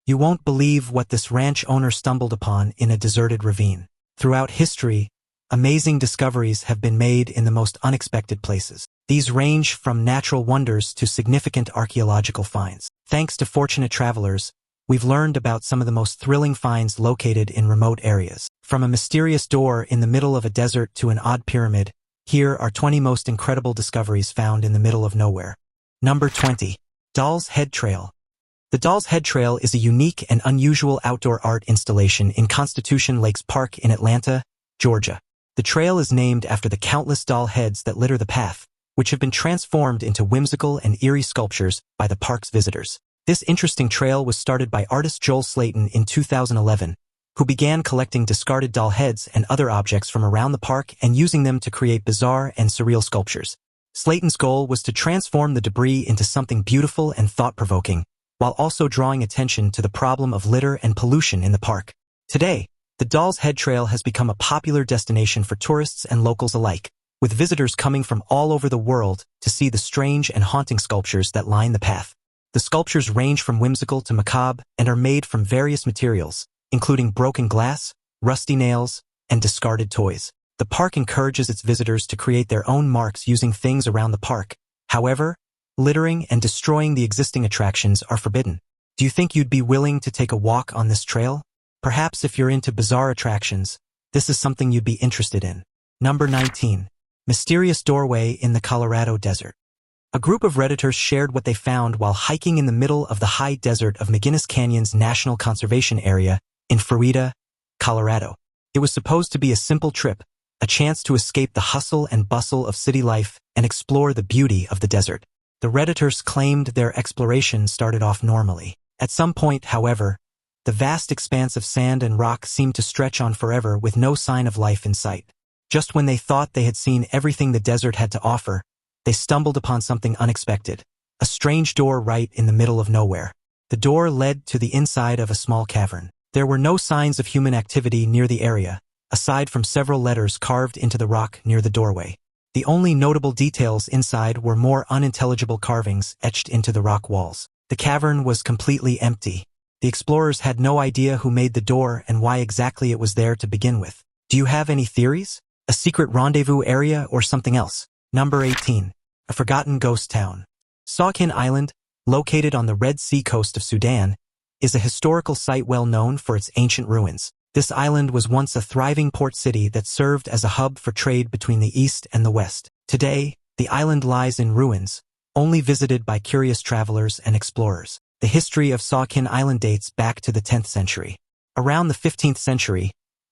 You won't believe what this ranch owner stumbled upon in a deserted ravine. Throughout history, amazing discoveries have been made in the most unexpected places. These range from natural wonders to significant archaeological finds. Thanks to fortunate travelers, we've learned about some of the most thrilling finds located in remote areas. From a mysterious door in the middle of a desert to an odd pyramid, here are 20 most incredible discoveries found in the middle of nowhere. Number 20. Doll's Head Trail. The Doll's Head Trail is a unique and unusual outdoor art installation in Constitution Lakes Park in Atlanta, Georgia. The trail is named after the countless doll heads that litter the path, which have been transformed into whimsical and eerie sculptures by the park's visitors. This interesting trail was started by artist Joel Slayton in 2011, who began collecting discarded doll heads and other objects from around the park and using them to create bizarre and surreal sculptures. Slayton's goal was to transform the debris into something beautiful and thought-provoking, while also drawing attention to the problem of litter and pollution in the park. Today, the Doll's Head Trail has become a popular destination for tourists and locals alike, with visitors coming from all over the world to see the strange and haunting sculptures that line the path. The sculptures range from whimsical to macabre and are made from various materials, including broken glass, rusty nails, and discarded toys. The park encourages its visitors to create their own marks using things around the park. However, littering and destroying the existing attractions are forbidden. Do you think you'd be willing to take a walk on this trail? Perhaps if you're into bizarre attractions, this is something you'd be interested in. Number 19. Mysterious Doorway in the Colorado Desert. A group of Redditors shared what they found while hiking in the middle of the high desert of McGinnis Canyon's National Conservation Area in Florida, Colorado. It was supposed to be a simple trip, a chance to escape the hustle and bustle of city life and explore the beauty of the desert. The Redditors claimed their exploration started off normally. At some point, however, the vast expanse of sand and rock seemed to stretch on forever with no sign of life in sight. Just when they thought they had seen everything the desert had to offer, they stumbled upon something unexpected, a strange door right in the middle of nowhere. The door led to the inside of a small cavern. There were no signs of human activity near the area, aside from several letters carved into the rock near the doorway. The only notable details inside were more unintelligible carvings etched into the rock walls. The cavern was completely empty. The explorers had no idea who made the door and why exactly it was there to begin with. Do you have any theories? A secret rendezvous area or something else? Number 18. A Forgotten Ghost Town. Sawakin Island, located on the Red Sea coast of Sudan, is a historical site well known for its ancient ruins. This island was once a thriving port city that served as a hub for trade between the east and the west. Today, the island lies in ruins, only visited by curious travelers and explorers. The history of Sawakin Island dates back to the 10th century. Around the 15th century,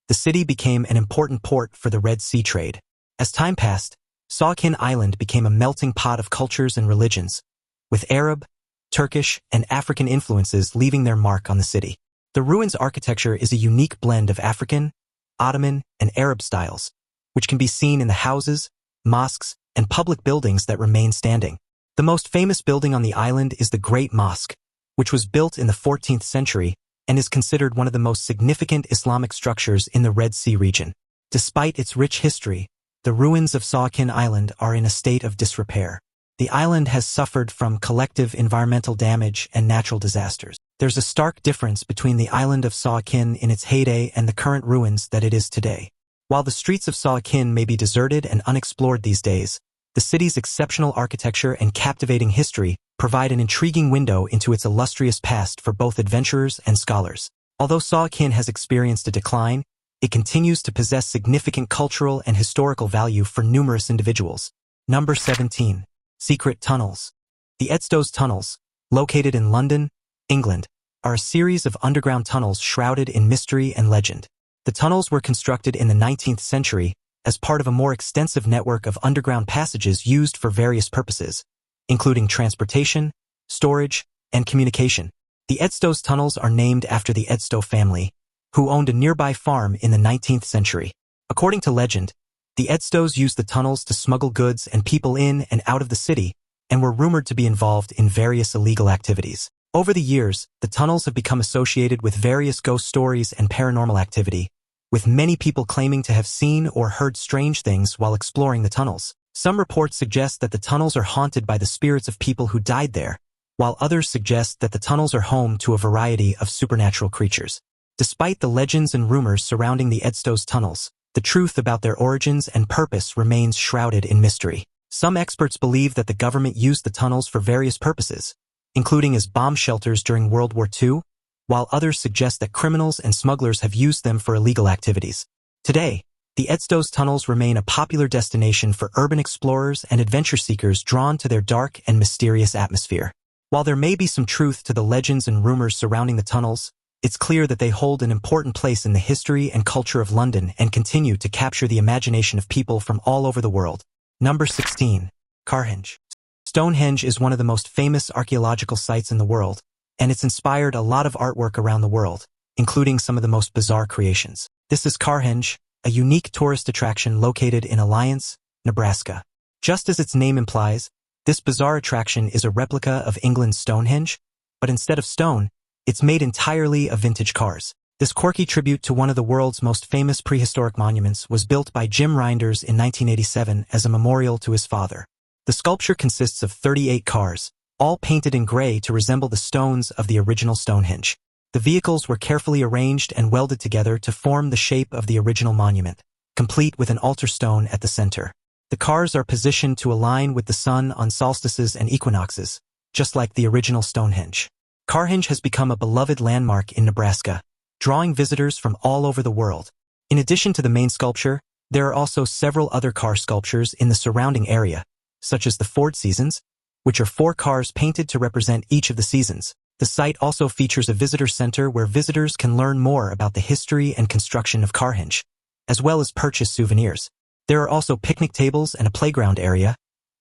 the city became an important port for the Red Sea trade. As time passed, Sawakin Island became a melting pot of cultures and religions, with Arab, Turkish, and African influences leaving their mark on the city. The ruins' architecture is a unique blend of African, Ottoman, and Arab styles, which can be seen in the houses, mosques, and public buildings that remain standing. The most famous building on the island is the Great Mosque, which was built in the 14th century and is considered one of the most significant Islamic structures in the Red Sea region. Despite its rich history, the ruins of Sawakin Island are in a state of disrepair. The island has suffered from collective environmental damage and natural disasters. There's a stark difference between the island of Sawakin in its heyday and the current ruins that it is today. While the streets of Sawakin may be deserted and unexplored these days, the city's exceptional architecture and captivating history provide an intriguing window into its illustrious past for both adventurers and scholars. Although Sawakin has experienced a decline, it continues to possess significant cultural and historical value for numerous individuals. Number 17. Secret Tunnels. The Edstow's Tunnels, located in London, England, are a series of underground tunnels shrouded in mystery and legend. The tunnels were constructed in the 19th century as part of a more extensive network of underground passages used for various purposes, including transportation, storage, and communication. The Edstow's Tunnels are named after the Edstow family, who owned a nearby farm in the 19th century. According to legend, the Edstows used the tunnels to smuggle goods and people in and out of the city, and were rumored to be involved in various illegal activities. Over the years, the tunnels have become associated with various ghost stories and paranormal activity, with many people claiming to have seen or heard strange things while exploring the tunnels. Some reports suggest that the tunnels are haunted by the spirits of people who died there, while others suggest that the tunnels are home to a variety of supernatural creatures. Despite the legends and rumors surrounding the Edsto's tunnels, the truth about their origins and purpose remains shrouded in mystery. Some experts believe that the government used the tunnels for various purposes, including as bomb shelters during World War II, while others suggest that criminals and smugglers have used them for illegal activities. Today, the Edsto's tunnels remain a popular destination for urban explorers and adventure seekers drawn to their dark and mysterious atmosphere. While there may be some truth to the legends and rumors surrounding the tunnels, it's clear that they hold an important place in the history and culture of London and continue to capture the imagination of people from all over the world. Number 16. Carhenge. Stonehenge is one of the most famous archaeological sites in the world, and it's inspired a lot of artwork around the world, including some of the most bizarre creations. This is Carhenge, a unique tourist attraction located in Alliance, Nebraska. Just as its name implies, this bizarre attraction is a replica of England's Stonehenge, but instead of stone, it's made entirely of vintage cars. This quirky tribute to one of the world's most famous prehistoric monuments was built by Jim Reinders in 1987 as a memorial to his father. The sculpture consists of 38 cars, all painted in gray to resemble the stones of the original Stonehenge. The vehicles were carefully arranged and welded together to form the shape of the original monument, complete with an altar stone at the center. The cars are positioned to align with the sun on solstices and equinoxes, just like the original Stonehenge. Carhenge has become a beloved landmark in Nebraska, drawing visitors from all over the world. In addition to the main sculpture, there are also several other car sculptures in the surrounding area, such as the Ford Seasons, which are 4 cars painted to represent each of the seasons. The site also features a visitor center where visitors can learn more about the history and construction of Carhenge, as well as purchase souvenirs. There are also picnic tables and a playground area,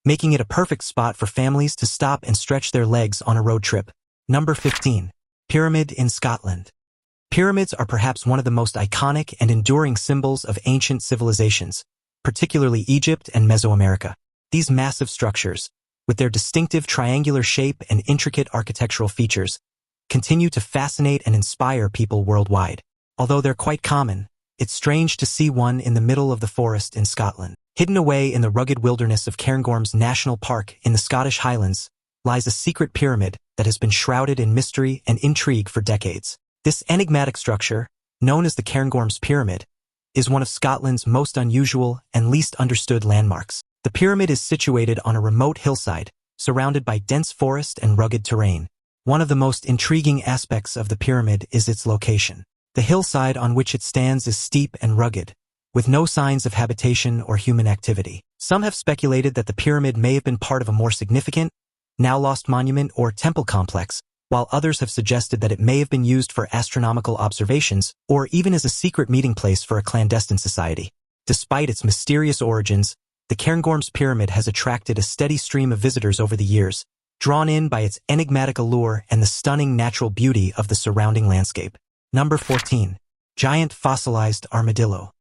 making it a perfect spot for families to stop and stretch their legs on a road trip. Number 15. Pyramid in Scotland. Pyramids are perhaps one of the most iconic and enduring symbols of ancient civilizations, particularly Egypt and Mesoamerica. These massive structures, with their distinctive triangular shape and intricate architectural features, continue to fascinate and inspire people worldwide. Although they're quite common, it's strange to see one in the middle of the forest in Scotland. Hidden away in the rugged wilderness of Cairngorms National Park in the Scottish Highlands lies a secret pyramid that has been shrouded in mystery and intrigue for decades. This enigmatic structure, known as the Cairngorms Pyramid, is one of Scotland's most unusual and least understood landmarks. The pyramid is situated on a remote hillside, surrounded by dense forest and rugged terrain. One of the most intriguing aspects of the pyramid is its location. The hillside on which it stands is steep and rugged, with no signs of habitation or human activity. Some have speculated that the pyramid may have been part of a more significant, now lost monument or temple complex, while others have suggested that it may have been used for astronomical observations or even as a secret meeting place for a clandestine society. Despite its mysterious origins, the Cairngorms Pyramid has attracted a steady stream of visitors over the years, drawn in by its enigmatic allure and the stunning natural beauty of the surrounding landscape. Number 14. Giant Fossilized Armadillo.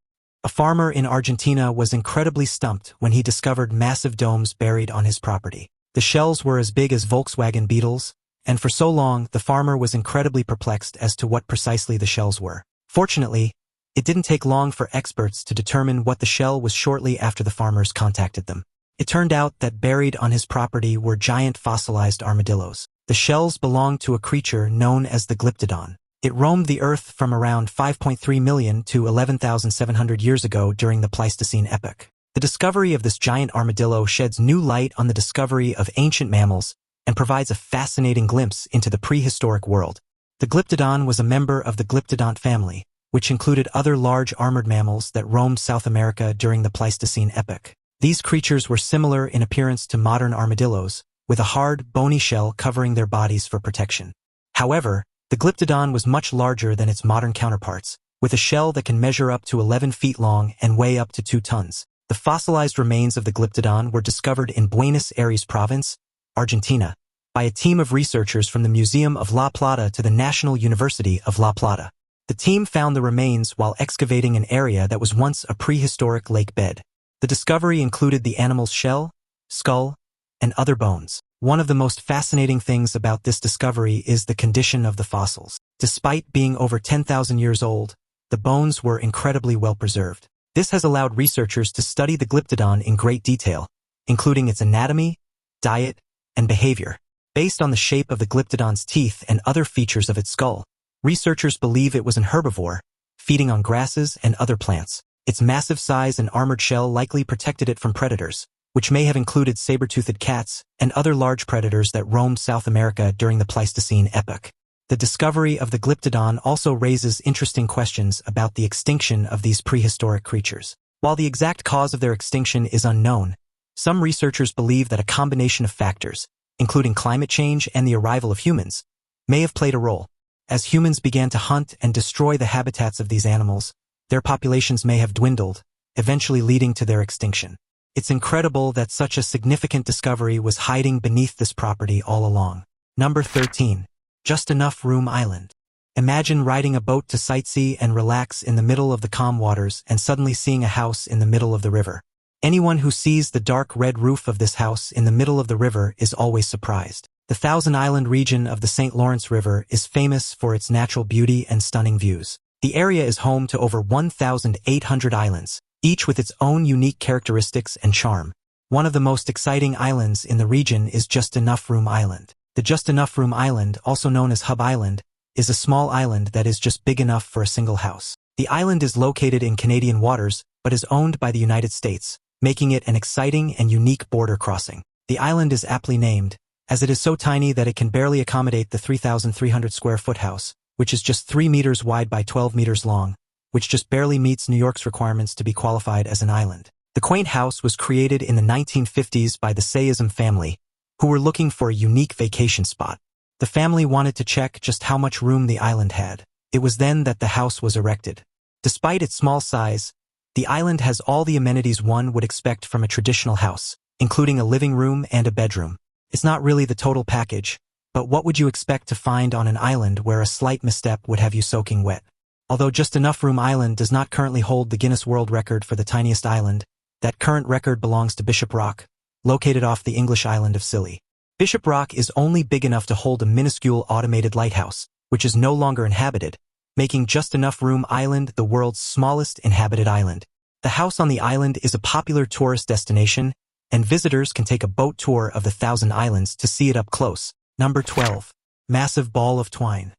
A farmer in Argentina was incredibly stumped when he discovered massive domes buried on his property. The shells were as big as Volkswagen Beetles, and for so long the farmer was incredibly perplexed as to what precisely the shells were. Fortunately, it didn't take long for experts to determine what the shell was shortly after the farmers contacted them. It turned out that buried on his property were giant fossilized armadillos. The shells belonged to a creature known as the Glyptodon. It roamed the Earth from around 5.3 million to 11,700 years ago during the Pleistocene epoch. The discovery of this giant armadillo sheds new light on the discovery of ancient mammals and provides a fascinating glimpse into the prehistoric world. The Glyptodon was a member of the Glyptodont family, which included other large armored mammals that roamed South America during the Pleistocene epoch. These creatures were similar in appearance to modern armadillos, with a hard, bony shell covering their bodies for protection. However, the Glyptodon was much larger than its modern counterparts, with a shell that can measure up to 11 feet long and weigh up to 2 tons. The fossilized remains of the Glyptodon were discovered in Buenos Aires province, Argentina, by a team of researchers from the Museum of La Plata to the National University of La Plata. The team found the remains while excavating an area that was once a prehistoric lake bed. The discovery included the animal's shell, skull, and other bones. One of the most fascinating things about this discovery is the condition of the fossils. Despite being over 10,000 years old, the bones were incredibly well preserved. This has allowed researchers to study the Glyptodon in great detail, including its anatomy, diet, and behavior. Based on the shape of the glyptodon's teeth and other features of its skull, researchers believe it was an herbivore, feeding on grasses and other plants. Its massive size and armored shell likely protected it from predators, which may have included saber-toothed cats and other large predators that roamed South America during the Pleistocene epoch. The discovery of the glyptodon also raises interesting questions about the extinction of these prehistoric creatures. While the exact cause of their extinction is unknown, some researchers believe that a combination of factors, including climate change and the arrival of humans, may have played a role. As humans began to hunt and destroy the habitats of these animals, their populations may have dwindled, eventually leading to their extinction. It's incredible that such a significant discovery was hiding beneath this property all along. Number 13. Just Enough Room Island. Imagine riding a boat to sightsee and relax in the middle of the calm waters and suddenly seeing a house in the middle of the river. Anyone who sees the dark red roof of this house in the middle of the river is always surprised. The Thousand Island region of the St. Lawrence River is famous for its natural beauty and stunning views. The area is home to over 1,800 islands, each with its own unique characteristics and charm. One of the most exciting islands in the region is Just Enough Room Island. The Just Enough Room Island, also known as Hub Island, is a small island that is just big enough for a single house. The island is located in Canadian waters, but is owned by the United States, making it an exciting and unique border crossing. The island is aptly named, as it is so tiny that it can barely accommodate the 3,300 square foot house, which is just 3 meters wide by 12 meters long, which just barely meets New York's requirements to be qualified as an island. The quaint house was created in the 1950s by the Sayism family, who were looking for a unique vacation spot. The family wanted to check just how much room the island had. It was then that the house was erected. Despite its small size, the island has all the amenities one would expect from a traditional house, including a living room and a bedroom. It's not really the total package, but what would you expect to find on an island where a slight misstep would have you soaking wet? Although Just Enough Room Island does not currently hold the Guinness World Record for the tiniest island, that current record belongs to Bishop Rock, located off the English island of Scilly. Bishop Rock is only big enough to hold a minuscule automated lighthouse, which is no longer inhabited, making Just Enough Room Island the world's smallest inhabited island. The house on the island is a popular tourist destination, and visitors can take a boat tour of the Thousand Islands to see it up close. Number 12. Massive Ball of Twine.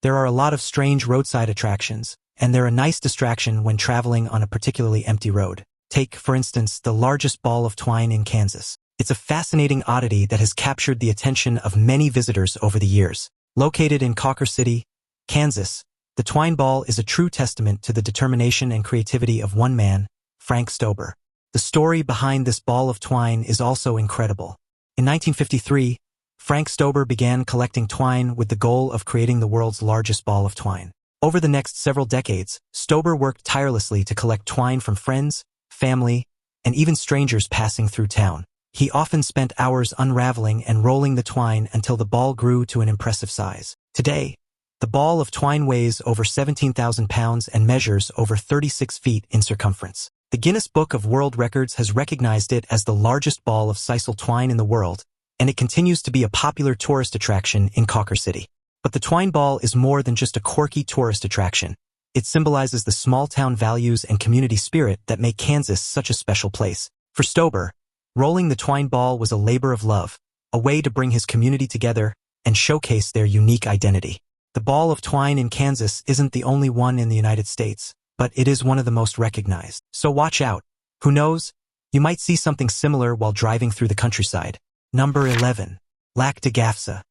There are a lot of strange roadside attractions, and they're a nice distraction when traveling on a particularly empty road. Take, for instance, the largest ball of twine in Kansas. It's a fascinating oddity that has captured the attention of many visitors over the years. Located in Cawker City, Kansas, the Twine Ball is a true testament to the determination and creativity of one man, Frank Stober. The story behind this ball of twine is also incredible. In 1953, Frank Stober began collecting twine with the goal of creating the world's largest ball of twine. Over the next several decades, Stober worked tirelessly to collect twine from friends, family, and even strangers passing through town. He often spent hours unraveling and rolling the twine until the ball grew to an impressive size. Today, the ball of twine weighs over 17,000 pounds and measures over 36 feet in circumference. The Guinness Book of World Records has recognized it as the largest ball of sisal twine in the world, and it continues to be a popular tourist attraction in Cawker City. But the Twine Ball is more than just a quirky tourist attraction. It symbolizes the small-town values and community spirit that make Kansas such a special place. For Stober, rolling the Twine Ball was a labor of love, a way to bring his community together and showcase their unique identity. The Ball of Twine in Kansas isn't the only one in the United States, but it is one of the most recognized. So watch out. Who knows? You might see something similar while driving through the countryside. Number 11. Lac Deaa.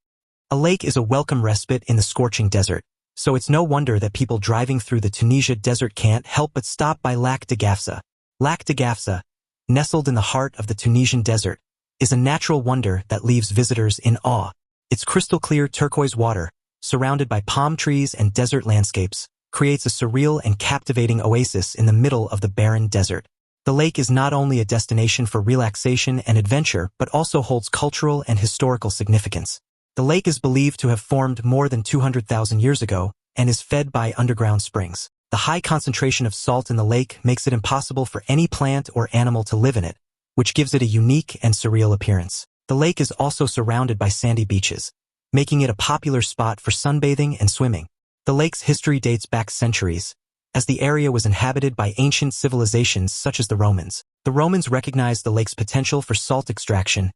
A lake is a welcome respite in the scorching desert, so it's no wonder that people driving through the Tunisia desert can't help but stop by Lac Deaa. Lac Deaa, nestled in the heart of the Tunisian desert, is a natural wonder that leaves visitors in awe. Its crystal-clear turquoise water, surrounded by palm trees and desert landscapes, creates a surreal and captivating oasis in the middle of the barren desert. The lake is not only a destination for relaxation and adventure, but also holds cultural and historical significance. The lake is believed to have formed more than 200,000 years ago and is fed by underground springs. The high concentration of salt in the lake makes it impossible for any plant or animal to live in it, which gives it a unique and surreal appearance. The lake is also surrounded by sandy beaches, making it a popular spot for sunbathing and swimming. The lake's history dates back centuries, as the area was inhabited by ancient civilizations such as the Romans. The Romans recognized the lake's potential for salt extraction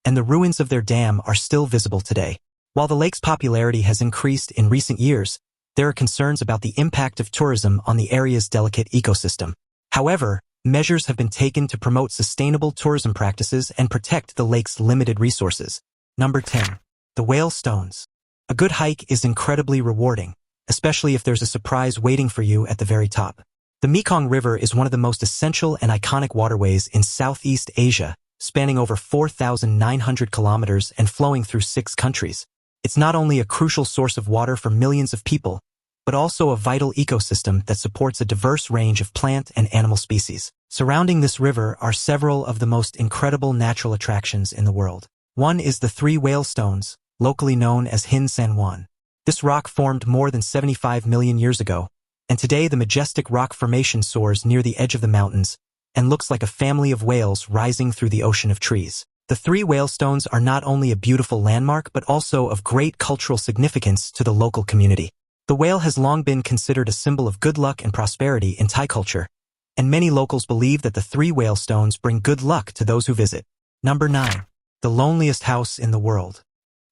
and the ruins of their dam are still visible today. While the lake's popularity has increased in recent years, there are concerns about the impact of tourism on the area's delicate ecosystem. However, measures have been taken to promote sustainable tourism practices and protect the lake's limited resources. Number 10. The Whale Stones. A good hike is incredibly rewarding, especially if there's a surprise waiting for you at the very top. The Mekong River is one of the most essential and iconic waterways in Southeast Asia, spanning over 4,900 kilometers and flowing through 6 countries. It's not only a crucial source of water for millions of people, but also a vital ecosystem that supports a diverse range of plant and animal species. Surrounding this river are several of the most incredible natural attractions in the world. One is the 3 Whale Stones, locally known as Hin San Juan. This rock formed more than 75 million years ago, and today the majestic rock formation soars near the edge of the mountains and looks like a family of whales rising through the ocean of trees. The 3 Whale Stones are not only a beautiful landmark but also of great cultural significance to the local community. The whale has long been considered a symbol of good luck and prosperity in Thai culture, and many locals believe that the 3 Whale Stones bring good luck to those who visit. Number 9. The Loneliest House in the World.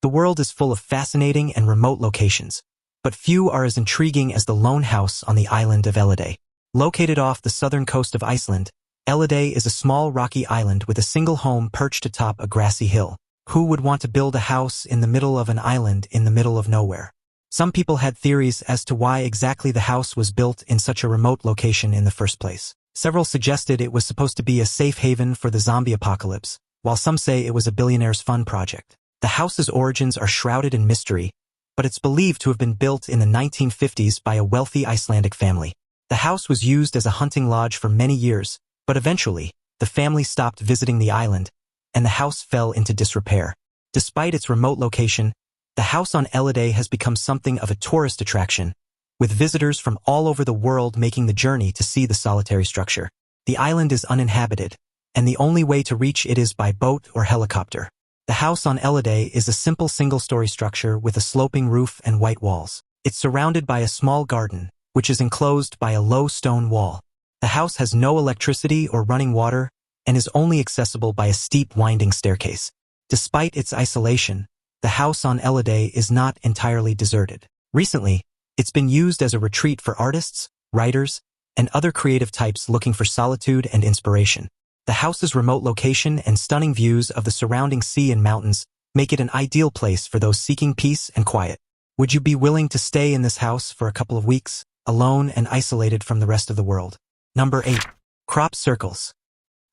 The world is full of fascinating and remote locations, but few are as intriguing as the lone house on the island of Lac. Located off the southern coast of Iceland, Lac is a small rocky island with a single home perched atop a grassy hill. Who would want to build a house in the middle of an island in the middle of nowhere? Some people had theories as to why exactly the house was built in such a remote location in the first place. Several suggested it was supposed to be a safe haven for the zombie apocalypse, while some say it was a billionaire's fun project. The house's origins are shrouded in mystery, but it's believed to have been built in the 1950s by a wealthy Icelandic family. The house was used as a hunting lodge for many years, but eventually, the family stopped visiting the island, and the house fell into disrepair. Despite its remote location, the house on Lac has become something of a tourist attraction, with visitors from all over the world making the journey to see the solitary structure. The island is uninhabited, and the only way to reach it is by boat or helicopter. The house on Lac is a simple single-story structure with a sloping roof and white walls. It's surrounded by a small garden, which is enclosed by a low stone wall. The house has no electricity or running water and is only accessible by a steep winding staircase. Despite its isolation, the house on Lac is not entirely deserted. Recently, it's been used as a retreat for artists, writers, and other creative types looking for solitude and inspiration. The house's remote location and stunning views of the surrounding sea and mountains make it an ideal place for those seeking peace and quiet. Would you be willing to stay in this house for a couple of weeks, alone and isolated from the rest of the world? Number 8. Crop circles.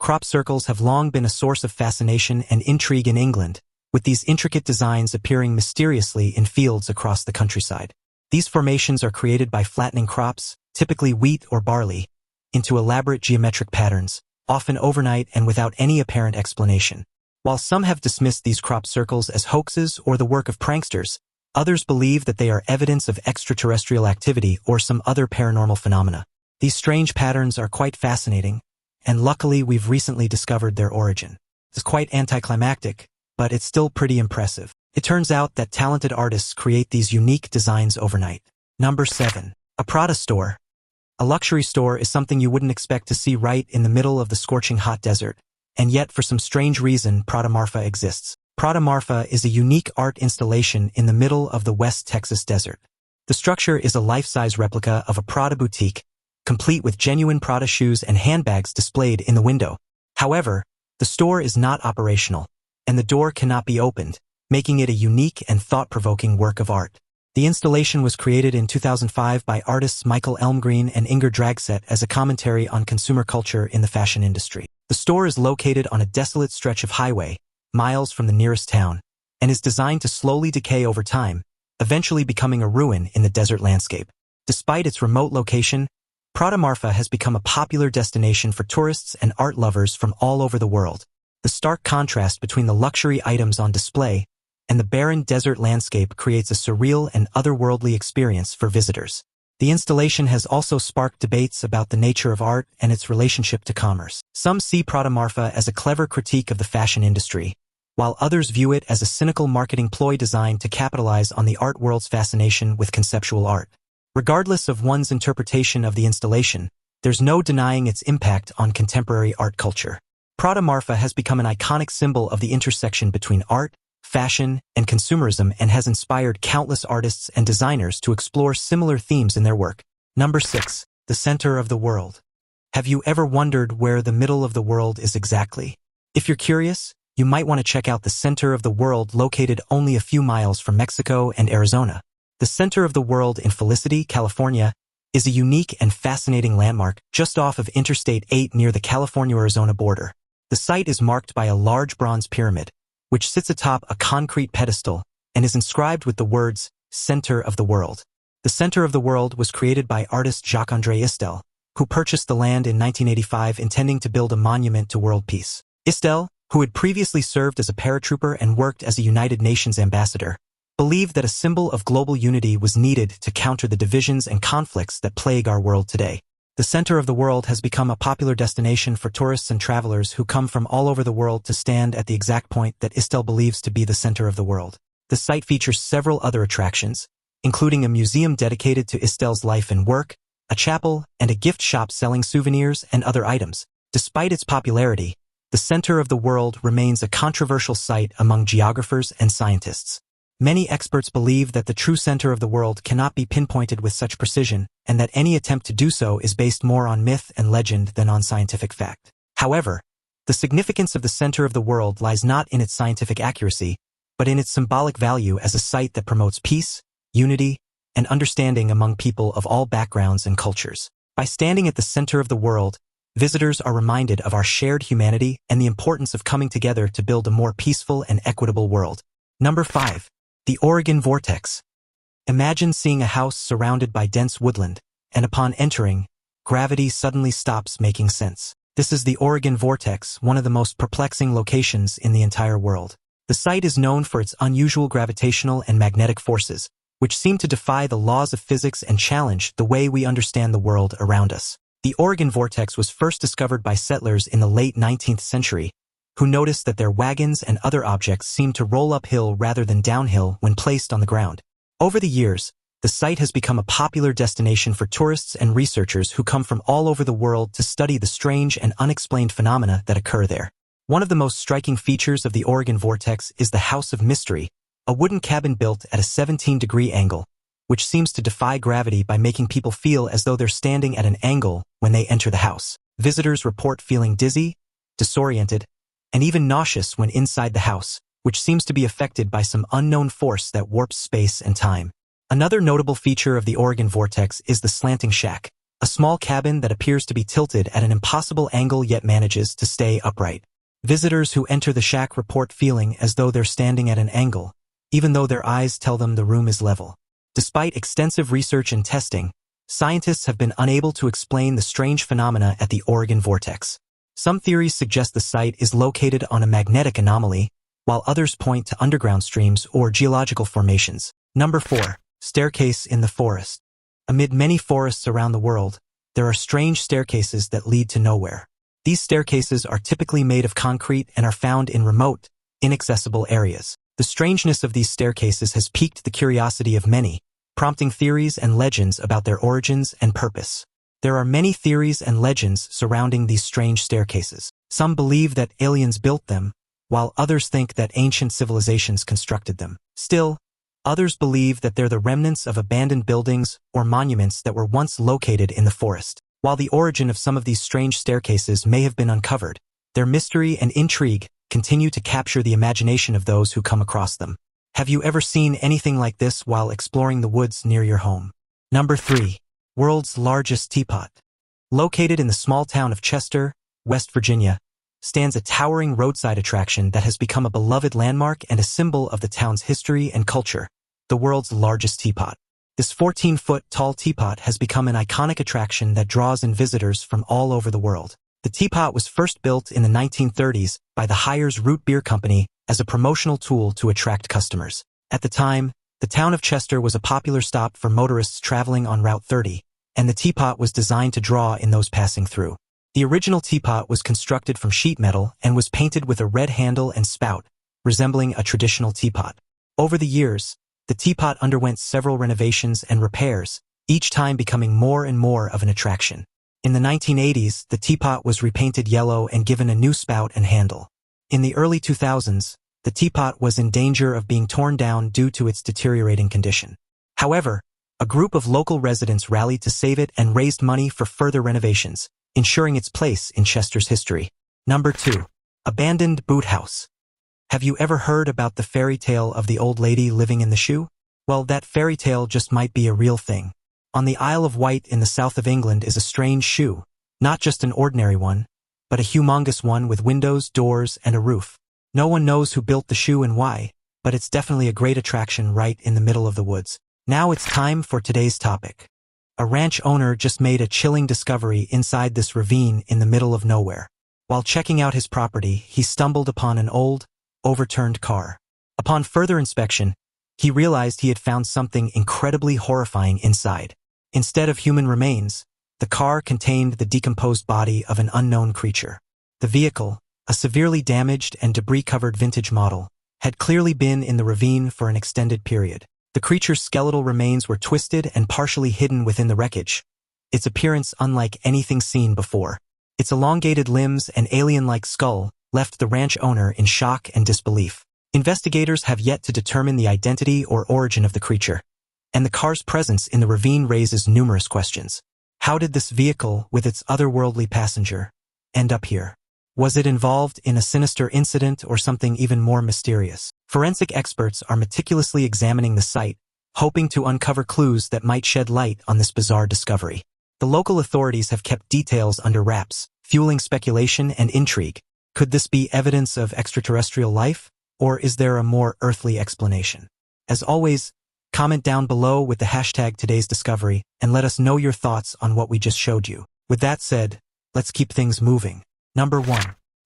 Crop circles have long been a source of fascination and intrigue in England, with these intricate designs appearing mysteriously in fields across the countryside. These formations are created by flattening crops, typically wheat or barley, into elaborate geometric patterns, often overnight and without any apparent explanation. While some have dismissed these crop circles as hoaxes or the work of pranksters, others believe that they are evidence of extraterrestrial activity or some other paranormal phenomena. These strange patterns are quite fascinating, and luckily we've recently discovered their origin. It's quite anticlimactic, but it's still pretty impressive. It turns out that talented artists create these unique designs overnight. Number 7. A Prada Store. A luxury store is something you wouldn't expect to see right in the middle of the scorching hot desert, and yet for some strange reason Prada Marfa exists. Prada Marfa is a unique art installation in the middle of the West Texas desert. The structure is a life-size replica of a Prada boutique, complete with genuine Prada shoes and handbags displayed in the window. However, the store is not operational, and the door cannot be opened, making it a unique and thought-provoking work of art. The installation was created in 2005 by artists Michael Elmgreen and Inger Dragset as a commentary on consumer culture in the fashion industry. The store is located on a desolate stretch of highway, miles from the nearest town, and is designed to slowly decay over time, eventually becoming a ruin in the desert landscape. Despite its remote location, Prada Marfa has become a popular destination for tourists and art lovers from all over the world. The stark contrast between the luxury items on display and the barren desert landscape creates a surreal and otherworldly experience for visitors. The installation has also sparked debates about the nature of art and its relationship to commerce. Some see Prada Marfa as a clever critique of the fashion industry, while others view it as a cynical marketing ploy designed to capitalize on the art world's fascination with conceptual art. Regardless of one's interpretation of the installation, there's no denying its impact on contemporary art culture. Prada Marfa has become an iconic symbol of the intersection between art, fashion, and consumerism and has inspired countless artists and designers to explore similar themes in their work. Number 6. The center of the world. Have you ever wondered where the middle of the world is exactly? If you're curious, you might want to check out the center of the world located only a few miles from Mexico and Arizona. The center of the world in Felicity, California, is a unique and fascinating landmark just off of Interstate 8 near the California-Arizona border. The site is marked by a large bronze pyramid, which sits atop a concrete pedestal and is inscribed with the words, Center of the World. The Center of the World was created by artist Jacques-André Istel, who purchased the land in 1985 intending to build a monument to world peace. Istel, who had previously served as a paratrooper and worked as a United Nations ambassador, believed that a symbol of global unity was needed to counter the divisions and conflicts that plague our world today. The center of the world has become a popular destination for tourists and travelers who come from all over the world to stand at the exact point that Istel believes to be the center of the world. The site features several other attractions, including a museum dedicated to Istel's life and work, a chapel, and a gift shop selling souvenirs and other items. Despite its popularity, the center of the world remains a controversial site among geographers and scientists. Many experts believe that the true center of the world cannot be pinpointed with such precision, and that any attempt to do so is based more on myth and legend than on scientific fact. However, the significance of the center of the world lies not in its scientific accuracy, but in its symbolic value as a site that promotes peace, unity, and understanding among people of all backgrounds and cultures. By standing at the center of the world, visitors are reminded of our shared humanity and the importance of coming together to build a more peaceful and equitable world. Number 5. The Oregon Vortex. Imagine seeing a house surrounded by dense woodland, and upon entering, gravity suddenly stops making sense. This is the Oregon Vortex, one of the most perplexing locations in the entire world. The site is known for its unusual gravitational and magnetic forces, which seem to defy the laws of physics and challenge the way we understand the world around us. The Oregon Vortex was first discovered by settlers in the late 19th century, who noticed that their wagons and other objects seemed to roll uphill rather than downhill when placed on the ground. Over the years, the site has become a popular destination for tourists and researchers who come from all over the world to study the strange and unexplained phenomena that occur there. One of the most striking features of the Oregon Vortex is the House of Mystery, a wooden cabin built at a 17-degree angle, which seems to defy gravity by making people feel as though they're standing at an angle when they enter the house. Visitors report feeling dizzy, disoriented, and even nauseous when inside the house, which seems to be affected by some unknown force that warps space and time. Another notable feature of the Oregon Vortex is the slanting shack, a small cabin that appears to be tilted at an impossible angle yet manages to stay upright. Visitors who enter the shack report feeling as though they're standing at an angle, even though their eyes tell them the room is level. Despite extensive research and testing, scientists have been unable to explain the strange phenomena at the Oregon Vortex. Some theories suggest the site is located on a magnetic anomaly, while others point to underground streams or geological formations. Number 4. Staircase in the forest. Amid many forests around the world, there are strange staircases that lead to nowhere. These staircases are typically made of concrete and are found in remote, inaccessible areas. The strangeness of these staircases has piqued the curiosity of many, prompting theories and legends about their origins and purpose. There are many theories and legends surrounding these strange staircases. Some believe that aliens built them, while others think that ancient civilizations constructed them. Still, others believe that they're the remnants of abandoned buildings or monuments that were once located in the forest. While the origin of some of these strange staircases may have been uncovered, their mystery and intrigue continue to capture the imagination of those who come across them. Have you ever seen anything like this while exploring the woods near your home? Number 3. World's largest teapot. Located in the small town of Chester, West Virginia, stands a towering roadside attraction that has become a beloved landmark and a symbol of the town's history and culture, the world's largest teapot. This 14-foot tall teapot has become an iconic attraction that draws in visitors from all over the world. The teapot was first built in the 1930s by the Hires Root Beer Company as a promotional tool to attract customers. At the time, the town of Chester was a popular stop for motorists traveling on Route 30, and the teapot was designed to draw in those passing through. The original teapot was constructed from sheet metal and was painted with a red handle and spout, resembling a traditional teapot. Over the years, the teapot underwent several renovations and repairs, each time becoming more and more of an attraction. In the 1980s, the Teapot was repainted yellow and given a new spout and handle. In the early 2000s, the Teapot was in danger of being torn down due to its deteriorating condition. However, a group of local residents rallied to save it and raised money for further renovations, ensuring its place in Chester's history. Number 2. Abandoned Boot House. Have you ever heard about the fairy tale of the old lady living in the shoe? Well, that fairy tale just might be a real thing. On the Isle of Wight in the south of England is a strange shoe, not just an ordinary one, but a humongous one with windows, doors, and a roof. No one knows who built the shoe and why, but it's definitely a great attraction right in the middle of the woods. Now it's time for today's topic. A ranch owner just made a chilling discovery inside this ravine in the middle of nowhere. While checking out his property, he stumbled upon an old, overturned car. Upon further inspection, he realized he had found something incredibly horrifying inside. Instead of human remains, the car contained the decomposed body of an unknown creature. The vehicle, a severely damaged and debris-covered vintage model, had clearly been in the ravine for an extended period. The creature's skeletal remains were twisted and partially hidden within the wreckage, its appearance unlike anything seen before. Its elongated limbs and alien-like skull left the ranch owner in shock and disbelief. Investigators have yet to determine the identity or origin of the creature, and the car's presence in the ravine raises numerous questions. How did this vehicle, with its otherworldly passenger, end up here? Was it involved in a sinister incident or something even more mysterious? Forensic experts are meticulously examining the site, hoping to uncover clues that might shed light on this bizarre discovery. The local authorities have kept details under wraps, fueling speculation and intrigue. Could this be evidence of extraterrestrial life, or is there a more earthly explanation? As always, comment down below with the hashtag today's discovery and let us know your thoughts on what we just showed you. With that said, let's keep things moving. Number 1.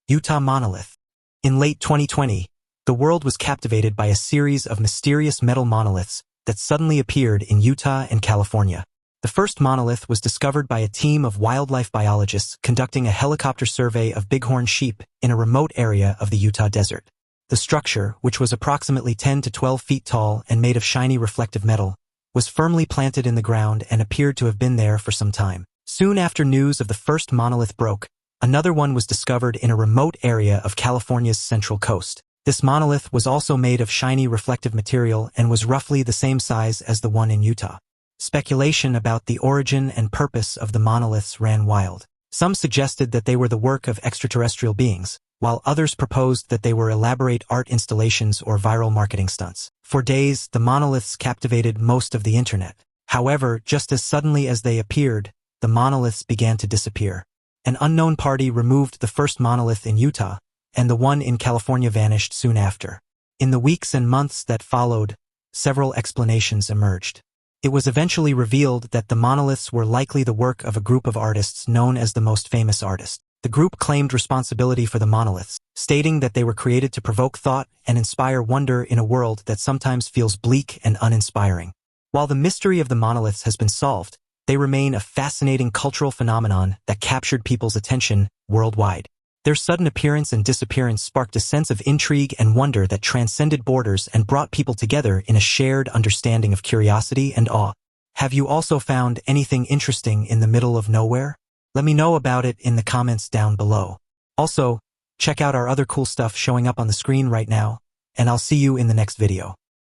Utah Monolith. In late 2020, the world was captivated by a series of mysterious metal monoliths that suddenly appeared in Utah and California. The first monolith was discovered by a team of wildlife biologists conducting a helicopter survey of bighorn sheep in a remote area of the Utah desert. The structure, which was approximately 10 to 12 feet tall and made of shiny reflective metal, was firmly planted in the ground and appeared to have been there for some time. Soon after news of the first monolith broke, another one was discovered in a remote area of California's central coast. This monolith was also made of shiny reflective material and was roughly the same size as the one in Utah. Speculation about the origin and purpose of the monoliths ran wild. Some suggested that they were the work of extraterrestrial beings, while others proposed that they were elaborate art installations or viral marketing stunts. For days, the monoliths captivated most of the internet. However, just as suddenly as they appeared, the monoliths began to disappear. An unknown party removed the first monolith in Utah, and the one in California vanished soon after. In the weeks and months that followed, several explanations emerged. It was eventually revealed that the monoliths were likely the work of a group of artists known as the Most Famous Artists. The group claimed responsibility for the monoliths, stating that they were created to provoke thought and inspire wonder in a world that sometimes feels bleak and uninspiring. While the mystery of the monoliths has been solved, they remain a fascinating cultural phenomenon that captured people's attention worldwide. Their sudden appearance and disappearance sparked a sense of intrigue and wonder that transcended borders and brought people together in a shared understanding of curiosity and awe. Have you also found anything interesting in the middle of nowhere? Let me know about it in the comments down below. Also, check out our other cool stuff showing up on the screen right now, and I'll see you in the next video.